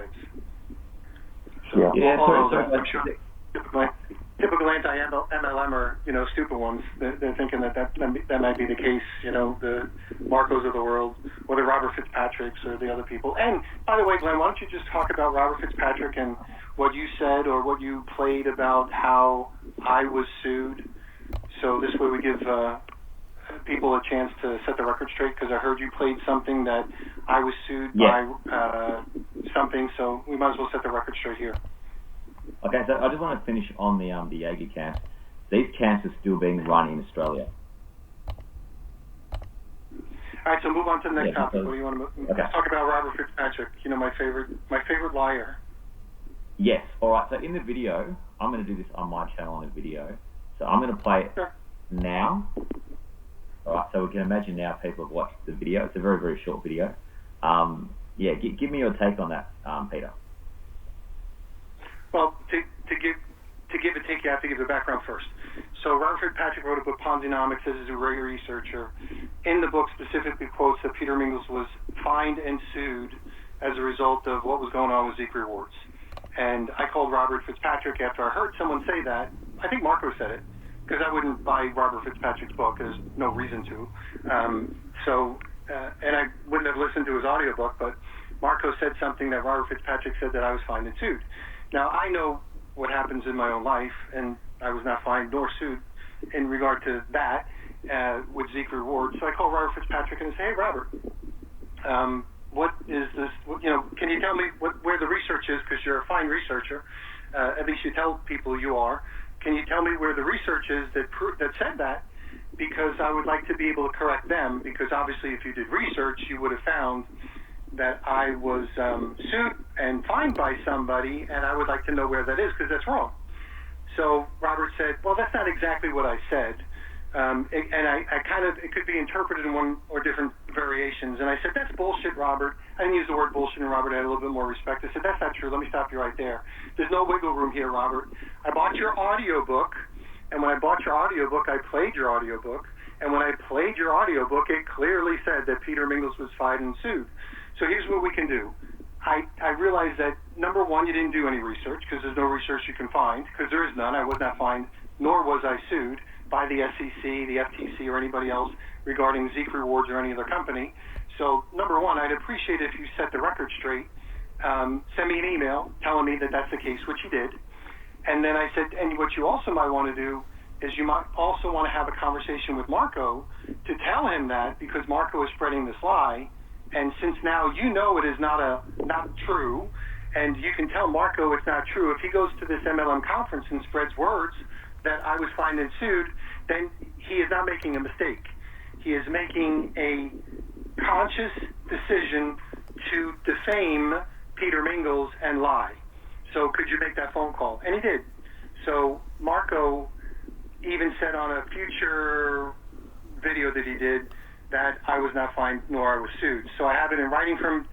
sides. So I'm sure typical anti-MLM are, stupid ones. They're thinking that might be the case, the Marcos of the world, or the Robert FitzPatricks or the other people. And, by the way, Glenn, why don't you just talk about Robert FitzPatrick and what you said or what you played about how I was sued? So this way we give people a chance to set the record straight, because I heard you played something that I was sued by something, so we might as well set the record straight here. Okay, so I just want to finish on the Jaeger camps. These camps are still being run in Australia. All right, so move on to the next topic. What do you want to Let's talk about Robert FitzPatrick, my favorite liar. Yes. All right, so in the video, I'm going to do this on my channel on a video. So I'm going to play it now. All right, so we can imagine now people have watched the video. It's a very, very short video. Give me your take on that, Peter. Well, to give a take, you have to give the background first. So Robert FitzPatrick wrote a book, Ponzinomics. This is a great researcher. In the book specifically quotes that Peter Mingils was fined and sued as a result of what was going on with Zeke rewards. And I called Robert FitzPatrick after I heard someone say that. I think Marco said it, because I wouldn't buy Robert FitzPatrick's book. There's no reason to. And I wouldn't have listened to his audiobook, but Marco said something that Robert FitzPatrick said that I was fined and sued. Now, I know what happens in my own life, and I was not fined nor sued in regard to that with Zeke rewards. So I called Robert FitzPatrick and I say, hey, Robert, what is this? Can you tell me where the research is? Because you're a fine researcher. At least you tell people you are. Can you tell me where the research is that said that? Because I would like to be able to correct them, because obviously if you did research, you would have found that I was sued and fined by somebody, and I would like to know where that is, because that's wrong. So Robert said, well, that's not exactly what I said. It could be interpreted in one or different variations. And I said, that's bullshit, Robert. I didn't use the word bullshit, and Robert had a little bit more respect. I said, that's not true. Let me stop you right there. There's no wiggle room here, Robert. I bought your audiobook, and when I bought your audiobook, I played your audiobook. And when I played your audiobook, it clearly said that Peter Mingils was fined and sued. So here's what we can do. I realized that, number one, you didn't do any research, because there's no research you can find, because there is none. I was not fined, nor was I sued by the SEC, the FTC, or anybody else regarding Zeke rewards or any other company. So, number one, I'd appreciate if you set the record straight. Send me an email telling me that that's the case, which you did. And then I said, and what you also might want to do is you might also want to have a conversation with Marco to tell him that, because Marco is spreading this lie. And since now you know it is not true, and you can tell Marco it's not true, if he goes to this MLM conference and spreads words that I was fined and sued, then he is not making a mistake. He is making a conscious decision to defame Peter Mingils and lie. So could you make that phone call? And he did. So Marco even said on a future video that he did that I was not fined nor I was sued. So I have it in writing from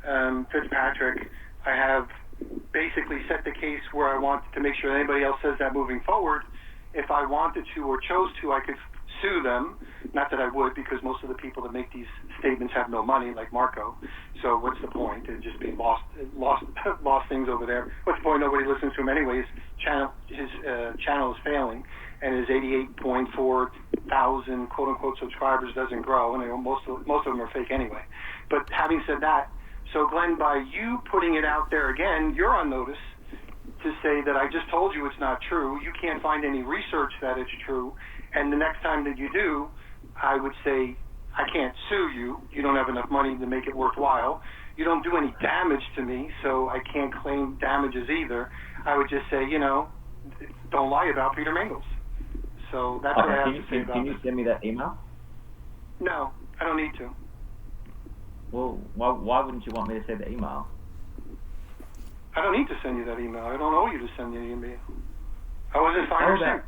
FitzPatrick. I have basically set the case where I want to make sure that anybody else says that moving forward. If I wanted to or chose to, I could sue them. Not that I would, because most of the people that make these statements have no money, like Marco. So what's the point? It'd just be lost things over there. What's the point? Nobody listens to him anyway. His channel is failing, and his 88.4 thousand quote-unquote subscribers doesn't grow, and most of them are fake anyway. But having said that, so Glenn, by you putting it out there again, you're on notice to say that I just told you it's not true. You can't find any research that it's true. And the next time that you do, I would say, I can't sue you. You don't have enough money to make it worthwhile. You don't do any damage to me, so I can't claim damages either. I would just say, don't lie about Peter Mingils. So that's what I have to say about it. Can you send me that email? No, I don't need to. Well, why wouldn't you want me to send the email? I don't need to send you that email. I don't owe you to send me an email. I wasn't fined.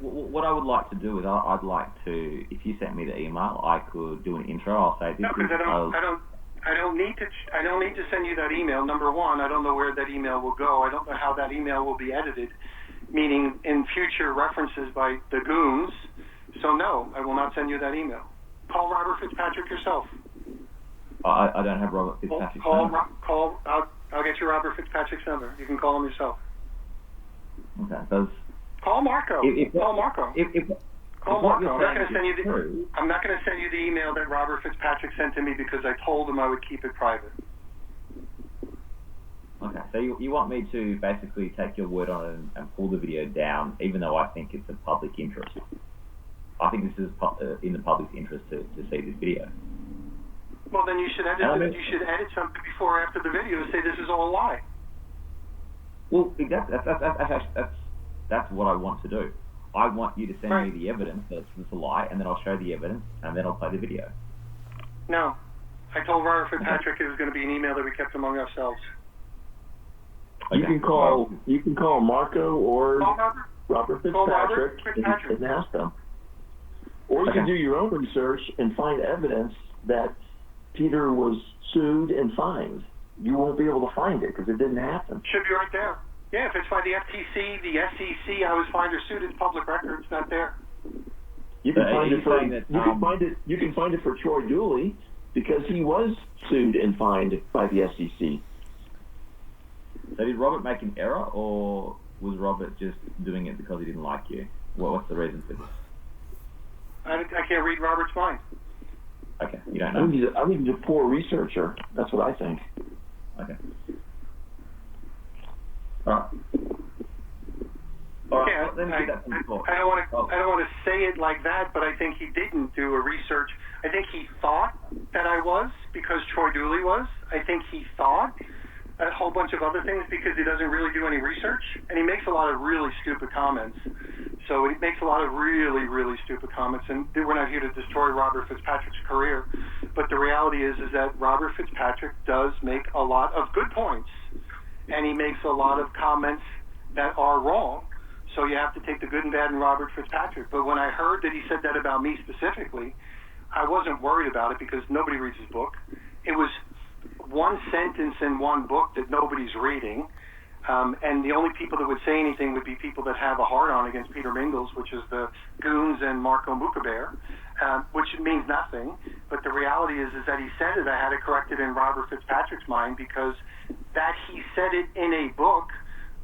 What I would like to do is I'd like to, if you sent me the email, I could do an intro. I'll say this. No, because I don't need to send you that email. Number one, I don't know where that email will go. I don't know how that email will be edited, meaning in future references by the goons. So no, I will not send you that email. Call Robert FitzPatrick yourself. I don't have Robert FitzPatrick. I'll you Robert FitzPatrick's number. You can call him yourself. Okay. So call Marco. Call Marco. Call Marco. I'm not going to send you I'm not going to send you the email that Robert FitzPatrick sent to me because I told him I would keep it private. Okay, so you want me to basically take your word on it and pull the video down, even though I think it's of public interest. I think this is in the public's interest to see this video. Well, then you should edit something before or after the video to say this is all a lie. Well, that's what I want to do. I want you to send me the evidence that it's a lie, and then I'll show the evidence, and then I'll play the video. No. I told Robert FitzPatrick it was going to be an email that we kept among ourselves. Okay. You can call Marco or Robert FitzPatrick and ask them. Or you can do your own research and find evidence that Peter was sued and fined. You won't be able to find it because it didn't happen. Should be right there. Yeah, if it's by the FTC, the SEC, I was fined or sued, it's public record. It's not there. You can find it for you can find it for Troy Dooley because he was sued and fined by the SEC. So did Robert make an error, or was Robert just doing it because he didn't like you? What's the reason for this? I can't read Robert's mind. Okay, you don't know. I think he's a poor researcher. That's what I think. Okay. All right. All right. Yeah, I don't want to say it like that, but I think he didn't do a research. I think he thought that I was because Troy Dooley was. I think he thought a whole bunch of other things because he doesn't really do any research, and he makes a lot of really stupid comments. So he makes a lot of really, really stupid comments, and we're not here to destroy Robert FitzPatrick's career, but the reality is that Robert FitzPatrick does make a lot of good points, and he makes a lot of comments that are wrong. So you have to take the good and bad in Robert FitzPatrick. But when I heard that he said that about me specifically, I wasn't worried about it because nobody reads his book. It was one sentence in one book that nobody's reading, and the only people that would say anything would be people that have a hard-on against Peter Mingils, which is the Goons and Marco Mukabear, which means nothing. But the reality is that he said it. I had it corrected in Robert FitzPatrick's mind because that he said it in a book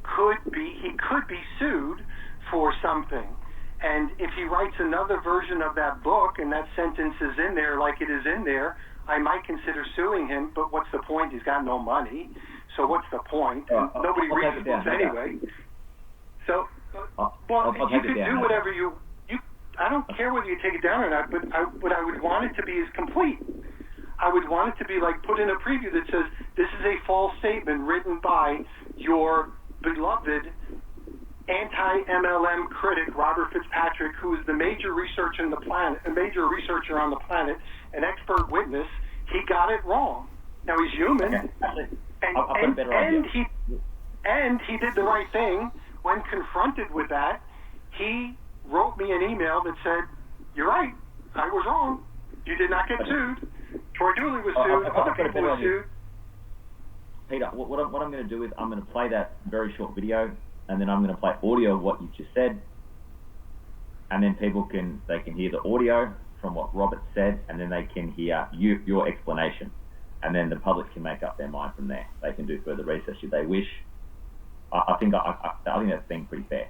he could be sued for something. And if he writes another version of that book and that sentence is in there like it is in there, I might consider suing him, but what's the point? He's got no money, so what's the point? Nobody reads his books anyway. So, you can do whatever you. I don't care whether you take it down or not, but what I would want it to be is complete. I would want it to be like put in a preview that says, this is a false statement written by your beloved anti-MLM critic, Robert FitzPatrick, who is the major researcher on the planet, an expert witness. He got it wrong. Now he's human, and he did the right thing. When confronted with that, he wrote me an email that said, "You're right. I was wrong. You did not get sued. Troy Dooley was sued. Other people were sued." Peter, what I'm going to do is I'm going to play that very short video, and then I'm going to play audio of what you just said, and then people can hear the audio from what Robert said, and then they can hear your explanation, and then the public can make up their mind from there. They can do further research if they wish. I think that's being pretty fair.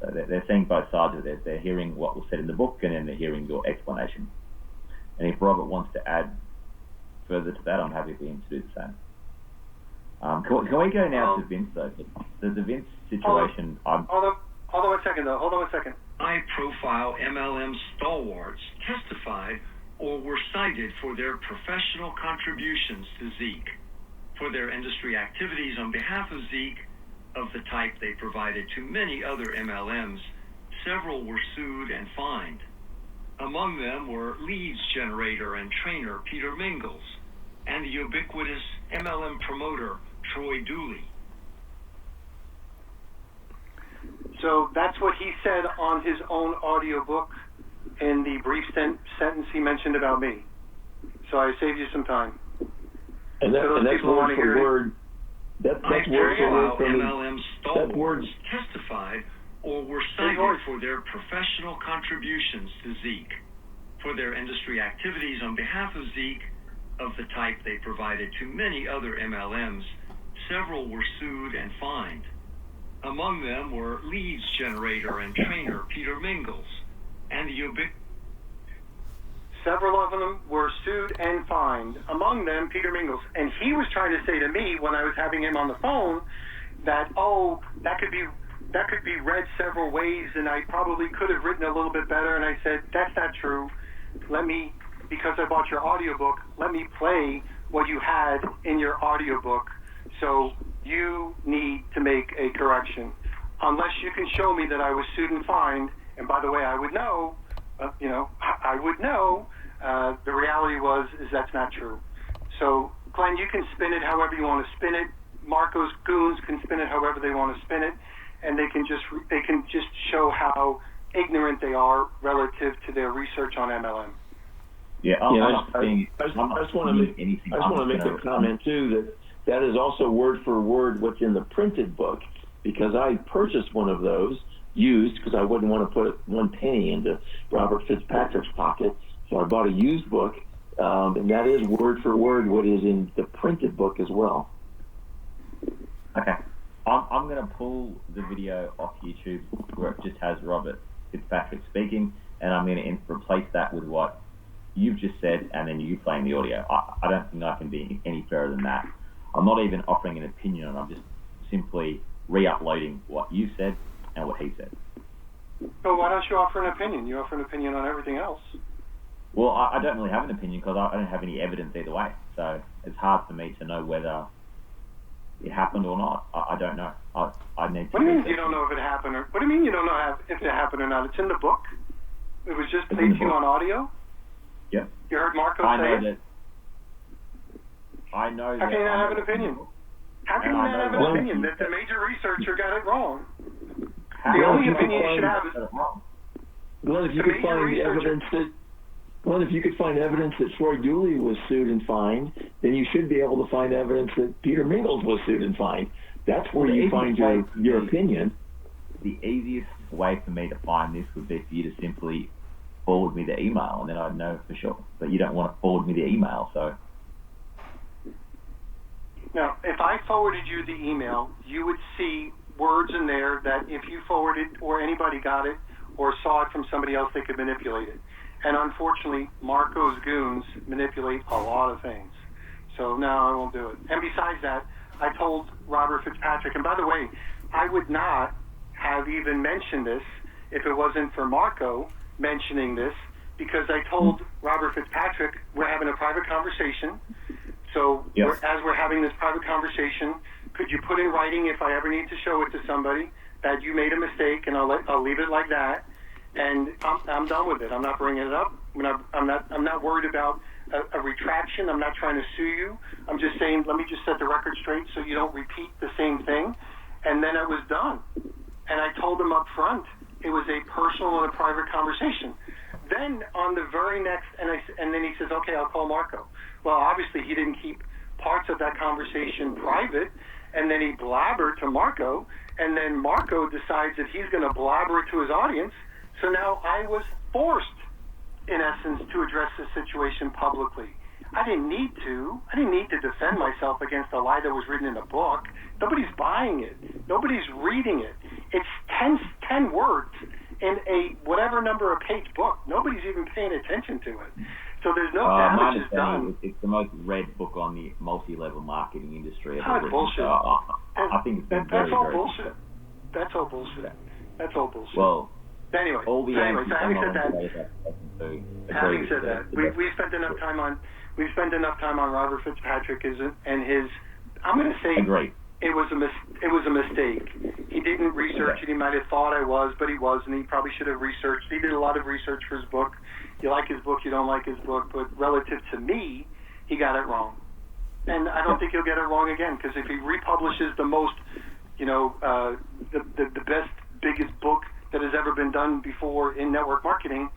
So they're seeing both sides of it. They're hearing what was said in the book, and then they're hearing your explanation. And if Robert wants to add further to that, I'm happy for him to do the same. Can we go now to Vince, though? The Vince situation... Hold on one second, though. Hold on one second. High-profile MLM stalwarts testified or were cited for their professional contributions to Zeek, for their industry activities on behalf of Zeek, of the type they provided to many other MLMs. Several were sued and fined. Among them were leads generator and trainer Peter Mingils and the ubiquitous MLM promoter Troy Dooley. So that's what he said on his own audiobook in the brief sentence he mentioned about me. So I saved you some time. And that's word for word. That's word for word. MLM stalwarts testified or were cited for their professional contributions to Zeek, for their industry activities on behalf of Zeek, of the type they provided to many other MLMs. several were sued and fined. Among them were leads generator and trainer Peter Mingils, and the Several of them were sued and fined. Among them, Peter Mingils. And he was trying to say to me when I was having him on the phone that, that could be read several ways, and I probably could have written a little bit better. And I said, that's not true. Because I bought your audiobook, let me play what you had in your audiobook. So you need to make a correction. Unless you can show me that I was sued and fined, and by the way, I would know, I would know. The reality is that's not true. So, Glenn, you can spin it however you want to spin it. Marco's goons can spin it however they want to spin it, and they can just show how ignorant they are relative to their research on MLM. I just want to make a comment too that is also word for word what's in the printed book, because I purchased one of those used because I wouldn't want to put one penny into Robert FitzPatrick's pocket. So I bought a used book, and that is word for word what is in the printed book as well. Okay. I'm going to pull the video off YouTube where it just has Robert FitzPatrick speaking, and I'm going to replace that with what you've just said, and then you playing the audio. I don't think I can be any fairer than that. I'm not even offering an opinion on it. I'm just simply re-uploading what you said and what he said. So why don't you offer an opinion? You offer an opinion on everything else. Well, I don't really have an opinion because I don't have any evidence either way. So it's hard for me to know whether it happened or not. I don't know. I need to. What do you mean you don't know if it happened? What do you mean you don't know if it happened or not? It's in the book. It was just played to you on audio. Yep. You heard Marco say it. I know that. How can you not have an opinion? How can you not have an opinion that the major researcher got it wrong? The only opinion you should have is. Glenn, if you could find evidence that. Well, if you could find evidence that Troy Dooley was sued and fined, then you should be able to find evidence that Peter Mingils was sued and fined. That's where you find your opinion. The easiest way for me to find this would be for you to simply forward me the email, and then I'd know for sure. But you don't want to forward me the email, so. Now, if I forwarded you the email, you would see words in there that if you forwarded or anybody got it or saw it from somebody else, they could manipulate it. And unfortunately, Marco's goons manipulate a lot of things. So no, I won't do it. And besides that, I told Robert FitzPatrick, and by the way, I would not have even mentioned this if it wasn't for Marco mentioning this, because I told Robert FitzPatrick we're having a private conversation. So as we're having this private conversation, could you put in writing if I ever need to show it to somebody that you made a mistake, and I'll leave it like that. And I'm done with it. I'm not bringing it up. I'm not worried about a retraction. I'm not trying to sue you. I'm just saying, let me just set the record straight so you don't repeat the same thing. And then it was done. And I told him up front it was a personal and a private conversation. Then on the very next, and then he says, okay, I'll call Marco. Well, obviously he didn't keep parts of that conversation private, and then he blabbered to Marco, and then Marco decides that he's going to blabber it to his audience. So now I was forced, in essence, to address this situation publicly. I didn't need to defend myself against a lie that was written in a book. Nobody's buying it. Nobody's reading it. It's 10 words in a whatever number of page book. Nobody's even paying attention to it. So there's no damage is done. It's the most read book on the multi-level marketing industry ever written. Bullshit. So I think it's been that's all very bullshit. That's all bullshit. That's all bullshit. Well, anyway, all the having said that, we spent enough time on Robert FitzPatrick and his. I'm going to say it was a mistake. He didn't research it. He might have thought I was, but he wasn't. He probably should have researched. He did a lot of research for his book. You like his book, you don't like his book, but relative to me, he got it wrong. And I don't think he'll get it wrong again, because if he republishes the most, the best, biggest book that has ever been done before in network marketing,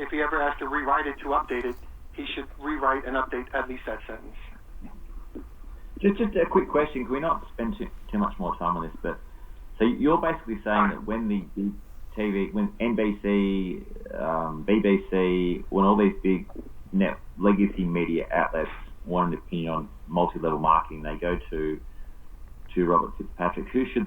if he ever has to rewrite it to update it, he should rewrite and update at least that sentence. Just a quick question. Can we not spend too much more time on this? But so you're basically saying that when the TV, when NBC, BBC, when all these big legacy media outlets want an opinion on multi-level marketing, they go to to Robert FitzPatrick, who should they